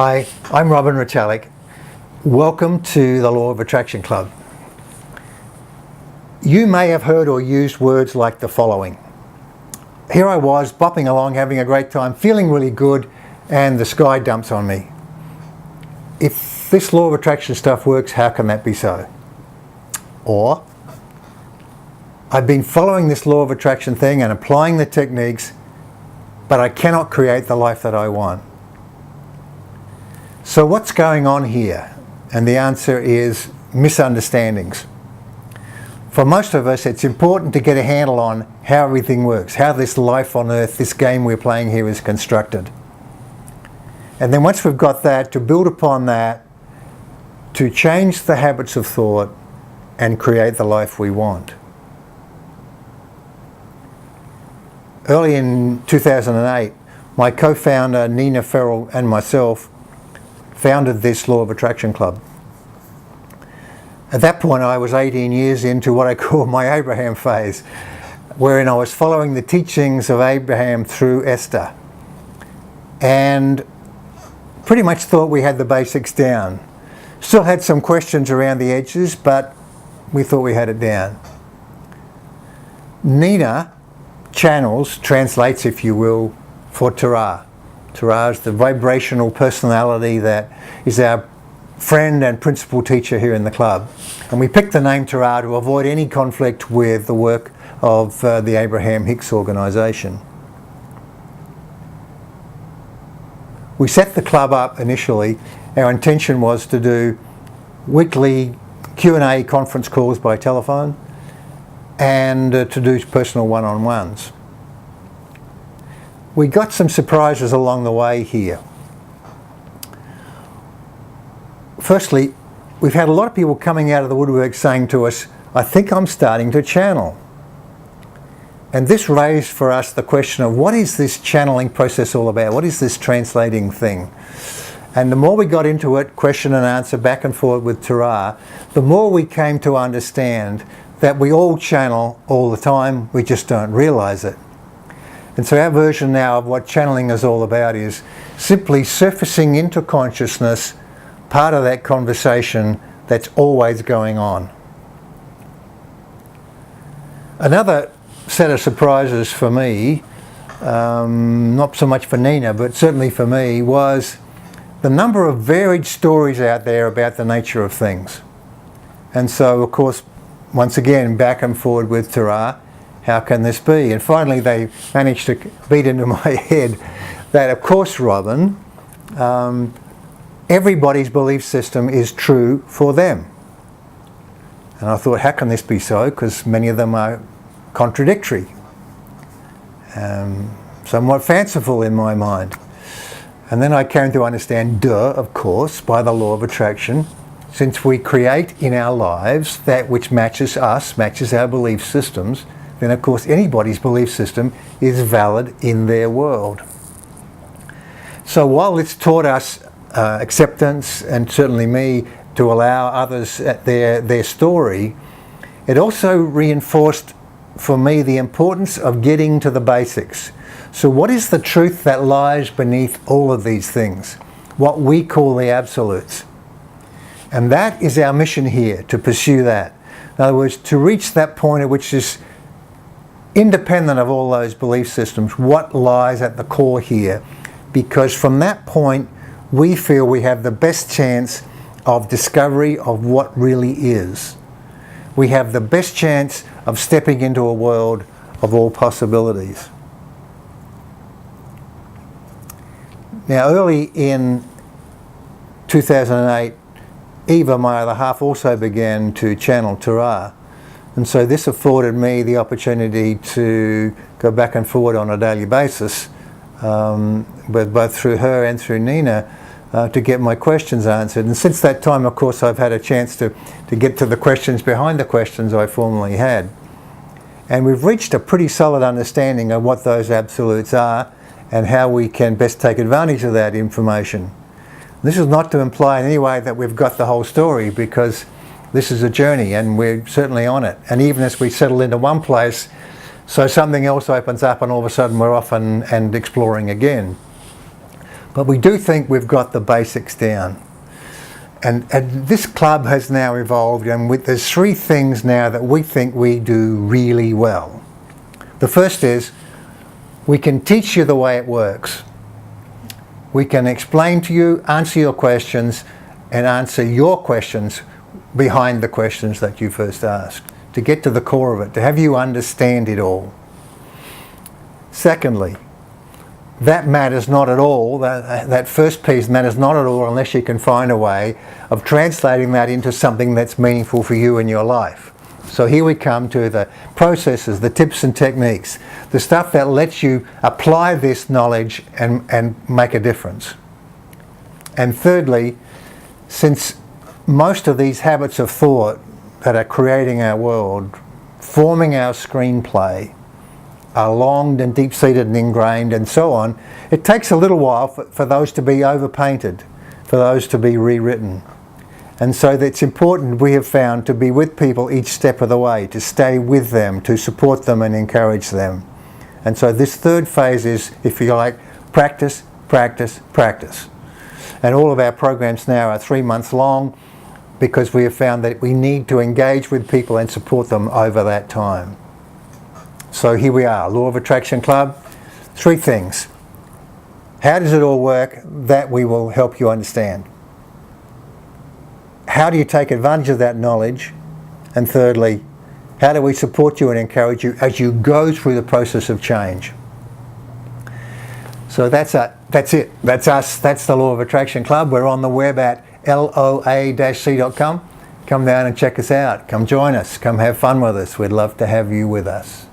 Hi, I'm Robin Retallick. Welcome to the Law of Attraction Club. You may have heard or used words like the following. Here I was, bopping along, having a great time, feeling really good, and the sky dumps on me. If this law of attraction stuff works, how can that be so? Or, I've been following this law of attraction thing and applying the techniques, but I cannot create the life that I want. So what's going on here? And the answer is misunderstandings. For most of us, it's important to get a handle on how everything works, how this life on earth, this game we're playing here is constructed. And then once we've got that, to build upon that, to change the habits of thought and create the life we want. Early in 2008, my co-founder Nina Farrell and myself founded this Law of Attraction Club. At that point I was 18 years into what I call my Abraham phase, wherein I was following the teachings of Abraham through Esther, and pretty much thought we had the basics down. Still had some questions around the edges, but we thought we had it down. Nina translates, if you will, for Torah. Torah is the vibrational personality that is our friend and principal teacher here in the club. And we picked the name Torah to avoid any conflict with the work of the Abraham-Hicks organisation. We set the club up initially. Our intention was to do weekly Q&A conference calls by telephone and to do personal one-on-ones. We got some surprises along the way here. Firstly, we've had a lot of people coming out of the woodwork saying to us, I think I'm starting to channel. And this raised for us the question of what is this channeling process all about? What is this translating thing? And the more we got into it, question and answer, back and forth with Torah, the more we came to understand that we all channel all the time, we just don't realize it. And so our version now of what channeling is all about is simply surfacing into consciousness part of that conversation that's always going on. Another set of surprises for me, not so much for Nina, but certainly for me, was the number of varied stories out there about the nature of things. And so, of course, once again, back and forward with Torah, how can this be? And finally they managed to beat into my head that, of course, Robin, everybody's belief system is true for them. And I thought, how can this be so? Because many of them are contradictory, somewhat fanciful in my mind. And then I came to understand, of course, by the law of attraction, since we create in our lives that which matches us, matches our belief systems, then of course anybody's belief system is valid in their world. So while it's taught us acceptance, and certainly me, to allow others their story, it also reinforced for me the importance of getting to the basics. So what is the truth that lies beneath all of these things? What we call the absolutes. And that is our mission here, to pursue that. In other words, to reach that point at which is independent of all those belief systems, what lies at the core here. Because from that point, we feel we have the best chance of discovery of what really is. We have the best chance of stepping into a world of all possibilities. Now, early in 2008, Eva, my other half, also began to channel Torah. And so this afforded me the opportunity to go back and forward on a daily basis, but both through her and through Nina, to get my questions answered. And since that time, of course, I've had a chance to get to the questions behind the questions I formerly had. And we've reached a pretty solid understanding of what those absolutes are and how we can best take advantage of that information. This is not to imply in any way that we've got the whole story, because this is a journey and we're certainly on it. And even as we settle into one place, so something else opens up and all of a sudden we're off and exploring again. But we do think we've got the basics down. And this club has now evolved, and there's 3 things now that we think we do really well. The first is we can teach you the way it works. We can explain to you, answer your questions, and answer your questions behind the questions that you first asked, to get to the core of it, to have you understand it all. Secondly, that matters not at all, that first piece matters not at all unless you can find a way of translating that into something that's meaningful for you in your life. So here we come to the processes, the tips and techniques, the stuff that lets you apply this knowledge and make a difference. And thirdly, since most of these habits of thought that are creating our world, forming our screenplay, are long and deep-seated and ingrained and so on, it takes a little while for those to be overpainted, for those to be rewritten. And so it's important, we have found, to be with people each step of the way, to stay with them, to support them and encourage them. And so this third phase is, if you like, practice, practice, practice. And all of our programs now are 3 months long because we have found that we need to engage with people and support them over that time. So here we are, Law of Attraction Club. 3 things. How does it all work? That we will help you understand. How do you take advantage of that knowledge? And thirdly, how do we support you and encourage you as you go through the process of change? So that's it. That's us. That's the Law of Attraction Club. We're on the web at loa-c.com. Come down and check us out. Come join us. Come have fun with us. We'd love to have you with us.